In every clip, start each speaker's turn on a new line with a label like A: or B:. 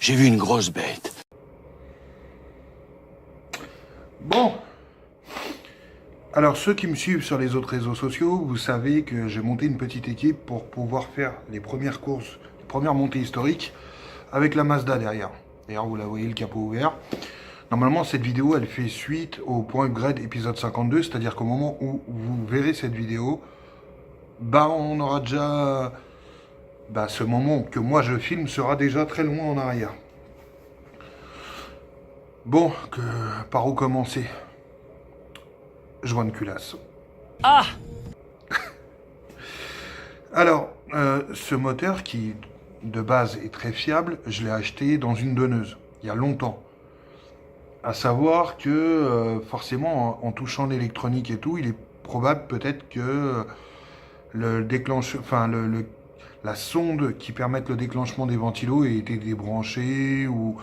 A: J'ai vu une grosse bête.
B: Bon. Alors, ceux qui me suivent sur les autres réseaux sociaux, vous savez que j'ai monté une petite équipe pour pouvoir faire les premières courses, les premières montées historiques avec la Mazda derrière. D'ailleurs, vous la voyez, le capot ouvert. Normalement, cette vidéo, elle fait suite au point upgrade épisode 52, c'est-à-dire qu'au moment où vous verrez cette vidéo, bah, on aura déjà... Bah, ce moment que moi je filme sera déjà très loin en arrière. Bon, par où commencer? Joint de culasse.
A: Ah!
B: Alors, ce moteur qui, de base, est très fiable, je l'ai acheté dans une donneuse, il y a longtemps. À savoir que, forcément, en touchant l'électronique et tout, il est probable peut-être que le déclencheur, enfin, la sonde qui permet le déclenchement des ventilos ait été débranchée ou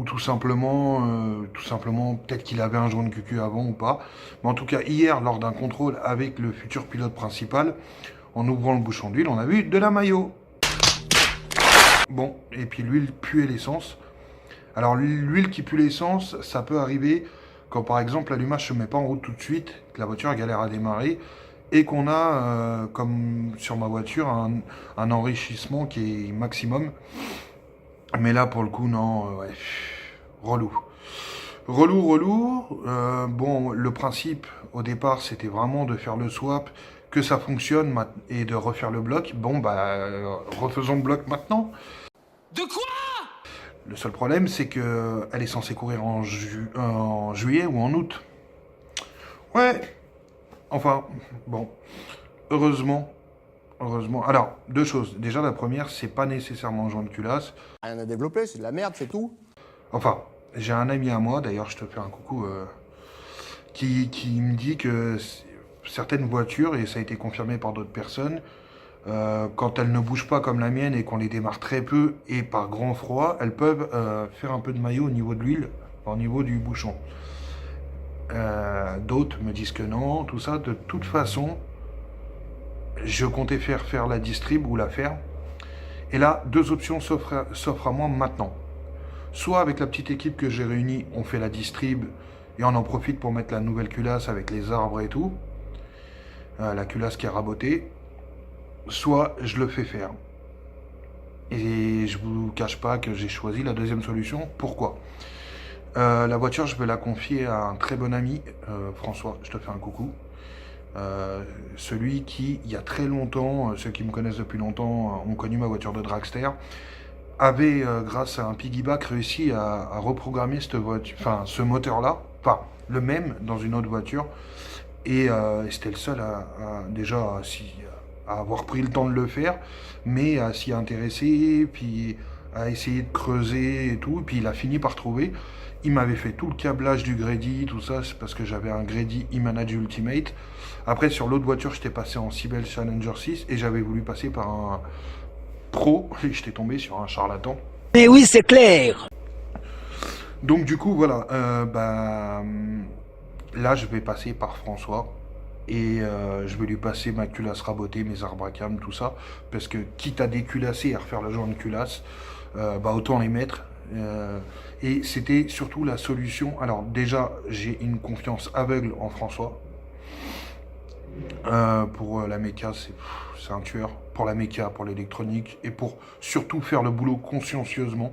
B: tout simplement, peut-être qu'il avait un joint de QQ avant ou pas. Mais en tout cas, hier, lors d'un contrôle avec le futur pilote principal, en ouvrant le bouchon d'huile, on a vu de la maillot. Bon, et puis l'huile puait l'essence. Alors l'huile qui pue l'essence, ça peut arriver quand par exemple l'allumage se met pas en route tout de suite, que la voiture galère à démarrer, et qu'on a, comme sur ma voiture, un enrichissement qui est maximum. Mais là, pour le coup, non, ouais, relou. Relou. Bon, le principe, au départ, c'était vraiment de faire le swap, que ça fonctionne, et de refaire le bloc. Bon, bah, refaisons le bloc maintenant.
A: De quoi?
B: Le seul problème, c'est que elle est censée courir en juillet ou en août. Ouais, enfin, bon, heureusement. Alors, deux choses. Déjà, la première, c'est pas nécessairement un joint de culasse.
C: Rien à développer, c'est de la merde, c'est tout.
B: Enfin, j'ai un ami à moi, d'ailleurs je te fais un coucou, qui me dit que certaines voitures, et ça a été confirmé par d'autres personnes, quand elles ne bougent pas comme la mienne et qu'on les démarre très peu et par grand froid, elles peuvent faire un peu de maillot au niveau de l'huile, au niveau du bouchon. D'autres me disent que non, tout ça. De toute façon, je comptais faire la distrib ou la faire. Et là, deux options s'offrent à moi maintenant. Soit avec la petite équipe que j'ai réunie, on fait la distrib et on en profite pour mettre la nouvelle culasse avec les arbres et tout. La culasse qui est rabotée. Soit je le fais faire. Et je vous cache pas que j'ai choisi la deuxième solution. Pourquoi? La voiture, je vais la confier à un très bon ami, François, je te fais un coucou. Celui qui, il y a très longtemps, ceux qui me connaissent depuis longtemps ont connu ma voiture de dragster, avait, grâce à un piggyback, réussi à reprogrammer cette voiture, enfin, ce moteur-là, pas le même, dans une autre voiture. Et c'était le seul à avoir pris le temps de le faire, mais à s'y intéresser, puis à essayer de creuser et tout. Et puis il a fini par trouver. Il m'avait fait tout le câblage du Grady, tout ça, c'est parce que j'avais un Grady e-Manage Ultimate. Après, sur l'autre voiture, j'étais passé en Sibel Challenger 6 et j'avais voulu passer par un pro et j'étais tombé sur un charlatan.
A: Mais oui, c'est clair.
B: Donc du coup, voilà, là, je vais passer par François et je vais lui passer ma culasse rabotée, mes arbres à cam, tout ça, parce que quitte à déculasser et à refaire le joint de culasse, autant les mettre. Et c'était surtout la solution. Alors déjà, j'ai une confiance aveugle en François. Pour la méca, c'est un tueur. Pour la méca, pour l'électronique, et pour surtout faire le boulot consciencieusement.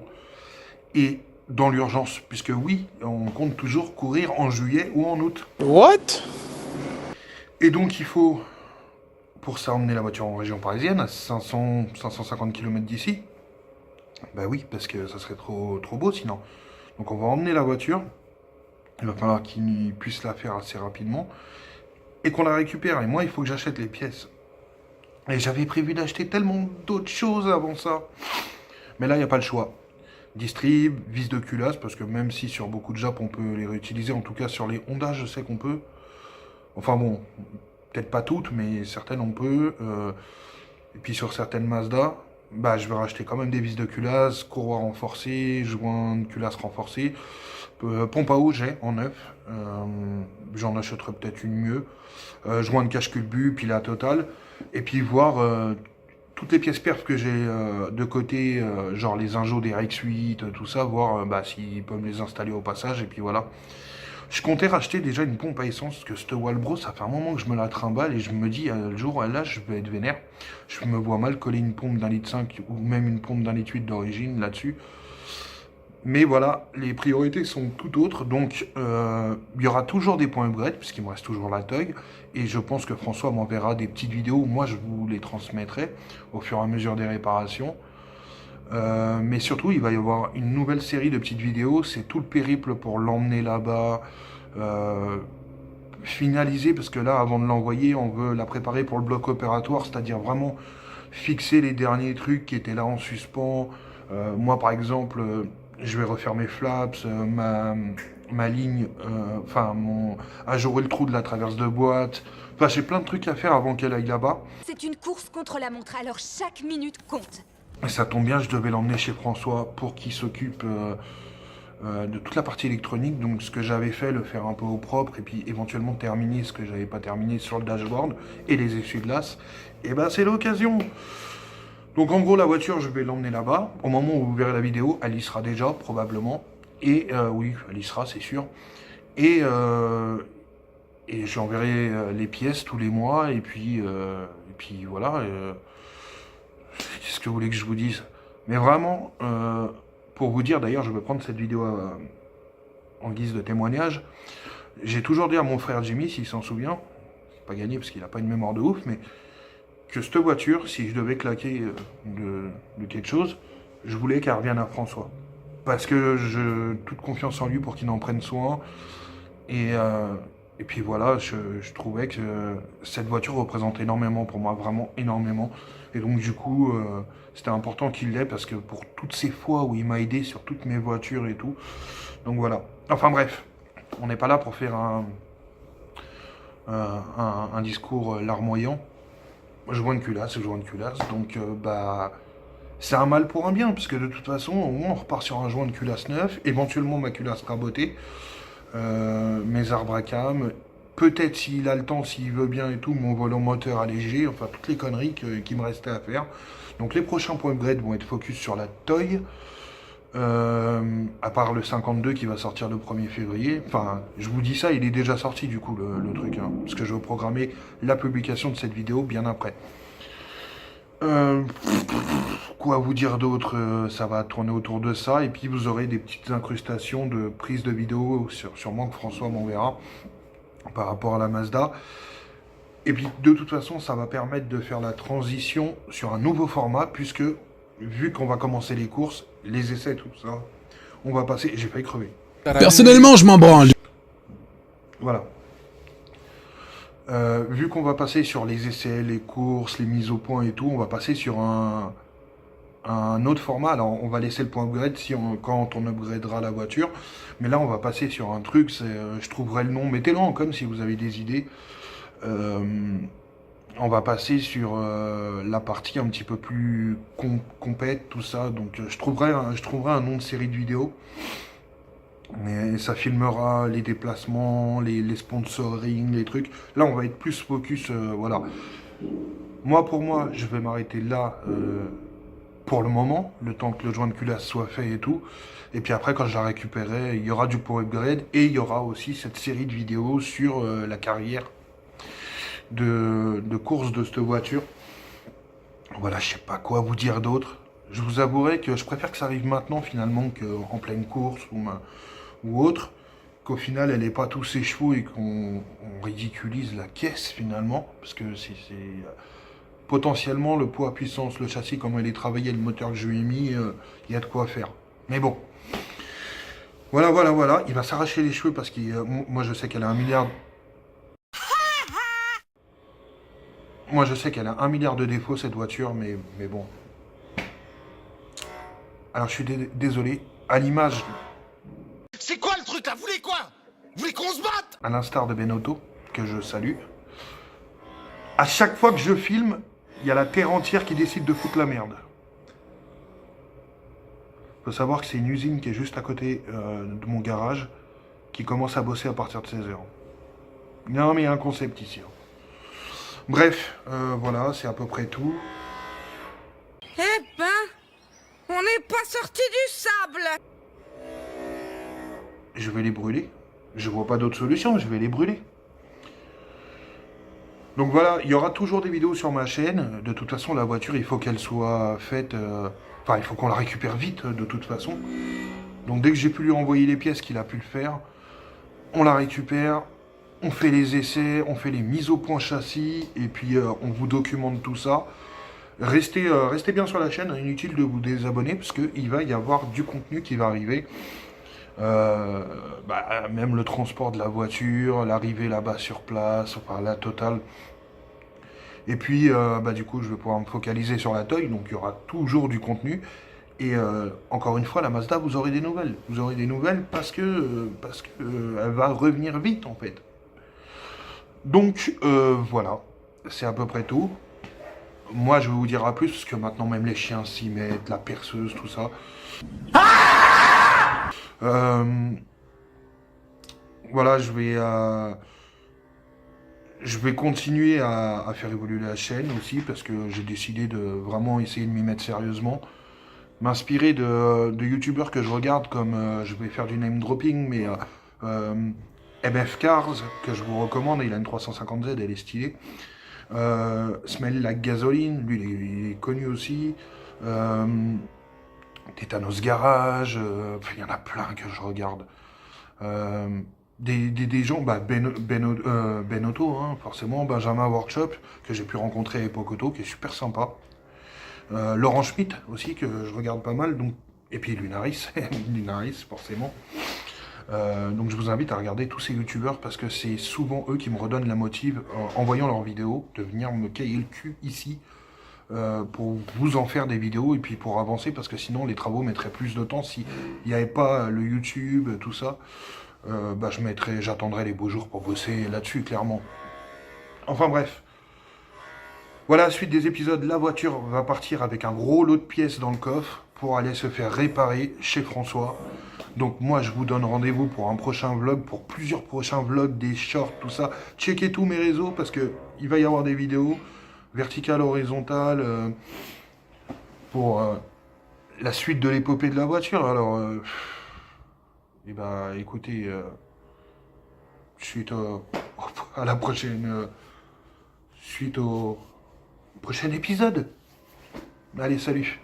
B: Et dans l'urgence, puisque oui, on compte toujours courir en juillet ou en août.
C: What?
B: Et donc il faut, pour ça, emmener la voiture en région parisienne, à 550 km d'ici. Bah oui, parce que ça serait trop beau sinon. Donc on va emmener la voiture. Il va falloir qu'il puisse la faire assez rapidement. Et qu'on la récupère. Et moi, il faut que j'achète les pièces. Et j'avais prévu d'acheter tellement d'autres choses avant ça. Mais là, il n'y a pas le choix. Distrib, vis de culasse, parce que même si sur beaucoup de Jap on peut les réutiliser, en tout cas sur les Honda, je sais qu'on peut. Enfin bon, peut-être pas toutes, mais certaines on peut. Et puis sur certaines Mazda, bah je vais racheter quand même des vis de culasse, courroie renforcée, joint de culasse renforcée. Pompe à eau, j'ai en neuf. J'en achèterai peut-être une mieux. Joint de cache culbu, puis la totale. Et puis voir toutes les pièces perf que j'ai de côté, genre les injos des RX8, tout ça, voir s'ils peuvent me les installer au passage, et puis voilà. Je comptais racheter déjà une pompe à essence, parce que cette Walbro, ça fait un moment que je me la trimballe, et je me dis, le jour là, je vais être vénère. Je me vois mal coller une pompe d'1,5 litre, ou même une pompe d'1,8 litre d'origine là-dessus. Mais voilà, les priorités sont tout autres, donc il y aura toujours des points upgrade, puisqu'il me reste toujours la TOG, et je pense que François m'enverra des petites vidéos, moi je vous les transmettrai au fur et à mesure des réparations. Mais surtout, il va y avoir une nouvelle série de petites vidéos, c'est tout le périple pour l'emmener là-bas, finaliser, parce que là, avant de l'envoyer, on veut la préparer pour le bloc opératoire, c'est-à-dire vraiment fixer les derniers trucs qui étaient là en suspens. Moi, par exemple, je vais refaire mes flaps, ma ligne, ajourner le trou de la traverse de boîte. Enfin, j'ai plein de trucs à faire avant qu'elle aille là-bas.
D: C'est une course contre la montre, alors chaque minute compte.
B: Et ça tombe bien, je devais l'emmener chez François pour qu'il s'occupe de toute la partie électronique. Donc ce que j'avais fait, le faire un peu au propre, et puis éventuellement terminer ce que j'avais pas terminé sur le dashboard et les essuie-glaces. Et ben c'est l'occasion. Donc en gros, la voiture, je vais l'emmener là-bas. Au moment où vous verrez la vidéo, elle y sera déjà, probablement. Et oui, elle y sera, c'est sûr. Et j'enverrai les pièces tous les mois. Et puis voilà. Qu'est-ce que vous voulez que je vous dise? Mais vraiment, pour vous dire, d'ailleurs, je vais prendre cette vidéo en guise de témoignage. J'ai toujours dit à mon frère Jimmy, s'il s'en souvient, c'est pas gagné parce qu'il n'a pas une mémoire de ouf, mais que cette voiture, si je devais claquer de quelque chose, je voulais qu'elle revienne à François. Parce que j'ai toute confiance en lui pour qu'il en prenne soin. Et puis voilà, je trouvais que cette voiture représente énormément pour moi, vraiment énormément. Et donc du coup, c'était important qu'il l'ait, parce que pour toutes ces fois où il m'a aidé sur toutes mes voitures et tout. Donc voilà. Enfin bref, on n'est pas là pour faire un discours larmoyant. Joint de culasse, donc c'est un mal pour un bien, parce que de toute façon, au moins on repart sur un joint de culasse neuf, éventuellement ma culasse rabotée, mes arbres à cam, peut-être s'il a le temps, s'il veut bien et tout, mon volant moteur allégé, enfin toutes les conneries qui me restaient à faire. Donc les prochains points upgrade vont être focus sur la TOY, à part le 52 qui va sortir le 1er février. Enfin, je vous dis ça, il est déjà sorti du coup le truc, hein, parce que je veux programmer la publication de cette vidéo bien après. Quoi vous dire d'autre? Ça va tourner autour de ça, et puis vous aurez des petites incrustations de prise de vidéo, sûrement que François m'enverra, par rapport à la Mazda. Et puis de toute façon, ça va permettre de faire la transition sur un nouveau format, puisque vu qu'on va commencer les courses, les essais, tout ça, on va passer... J'ai failli crever.
E: Personnellement, je m'en branle.
B: Voilà. Vu qu'on va passer sur les essais, les courses, les mises au point et tout, on va passer sur un autre format. Alors, on va laisser le point upgrade quand on upgradera la voiture. Mais là, on va passer sur un truc, je trouverai le nom. Mettez-le en com si vous avez des idées. On va passer sur la partie un petit peu plus compète, tout ça. Donc je trouverai un nom de série de vidéos. Mais ça filmera les déplacements, les sponsoring, les trucs. Là, on va être plus focus, voilà. Pour moi, je vais m'arrêter là pour le moment, le temps que le joint de culasse soit fait et tout. Et puis après, quand je la récupérerai, il y aura du power upgrade, et il y aura aussi cette série de vidéos sur la carrière de course de cette voiture. Voilà, je sais pas quoi vous dire d'autre. Je vous avouerai que je préfère que ça arrive maintenant finalement qu'en pleine course ou autre, qu'au final elle n'ait pas tous ses chevaux et qu'on ridiculise la caisse finalement, parce que c'est potentiellement le poids, puissance, le châssis, comment il est travaillé, le moteur que je lui ai mis, il y a de quoi faire. Mais bon, voilà, il va s'arracher les cheveux parce que moi je sais qu'elle a 1 milliard... Moi je sais qu'elle a 1 milliard de défauts cette voiture, mais bon. Alors je suis désolé, à l'image...
F: C'est quoi le truc là? Vous voulez quoi? Vous voulez qu'on se batte?
B: À l'instar de Benotto, que je salue. À chaque fois que je filme, il y a la terre entière qui décide de foutre la merde. Faut savoir que c'est une usine qui est juste à côté de mon garage, qui commence à bosser à partir de 16h. Non mais il y a un concept ici. Bref, voilà, c'est à peu près tout.
G: t'es pas sorti du sable.
B: Je vais les brûler. Je vois pas d'autre solution, je vais les brûler. Donc voilà, il y aura toujours des vidéos sur ma chaîne. De toute façon, la voiture, il faut qu'elle soit faite... Enfin, il faut qu'on la récupère vite, de toute façon. Donc dès que j'ai pu lui envoyer les pièces qu'il a pu le faire, on la récupère, on fait les essais, on fait les mises au point châssis, et puis on vous documente tout ça. Restez bien sur la chaîne, inutile de vous désabonner, parce qu'il va y avoir du contenu qui va arriver. Même le transport de la voiture, l'arrivée là-bas sur place, enfin la totale. Et puis, du coup, je vais pouvoir me focaliser sur la Toy, donc il y aura toujours du contenu. Et encore une fois, la Mazda, vous aurez des nouvelles. Vous aurez des nouvelles parce que elle va revenir vite, en fait. Donc, voilà. C'est à peu près tout. Moi, je vais vous dire à plus, parce que maintenant, même les chiens s'y mettent, la perceuse, tout ça. Voilà, je vais continuer à faire évoluer la chaîne aussi, parce que j'ai décidé de vraiment essayer de m'y mettre sérieusement. M'inspirer de youtubeurs que je regarde, comme je vais faire du name dropping, mais MF Cars, que je vous recommande, il a une 350Z, elle est stylée. Smell Like Gasoline, lui il est connu aussi. Tétanos Garage, il y en a plein que je regarde. Des gens, Ben Otto, hein, forcément, Benjamin Workshop, que j'ai pu rencontrer à Époque Auto, qui est super sympa. Laurent Schmitt aussi, que je regarde pas mal, donc, et puis Lunaris, Lunaris forcément. Donc je vous invite à regarder tous ces youtubeurs, parce que c'est souvent eux qui me redonnent la motive, en voyant leurs vidéos, de venir me cailler le cul ici, pour vous en faire des vidéos, et puis pour avancer, parce que sinon les travaux mettraient plus de temps s'il n'y avait pas le YouTube, tout ça. J'attendrai les beaux jours pour bosser là-dessus, clairement. Enfin bref. Voilà la suite des épisodes. La voiture va partir avec un gros lot de pièces dans le coffre pour aller se faire réparer chez François. Donc moi, je vous donne rendez-vous pour un prochain vlog, pour plusieurs prochains vlogs, des shorts, tout ça. Checkez tous mes réseaux, parce que il va y avoir des vidéos verticales, horizontales, pour la suite de l'épopée de la voiture. Alors, écoutez, suite à la prochaine... suite au prochain épisode. Allez, salut.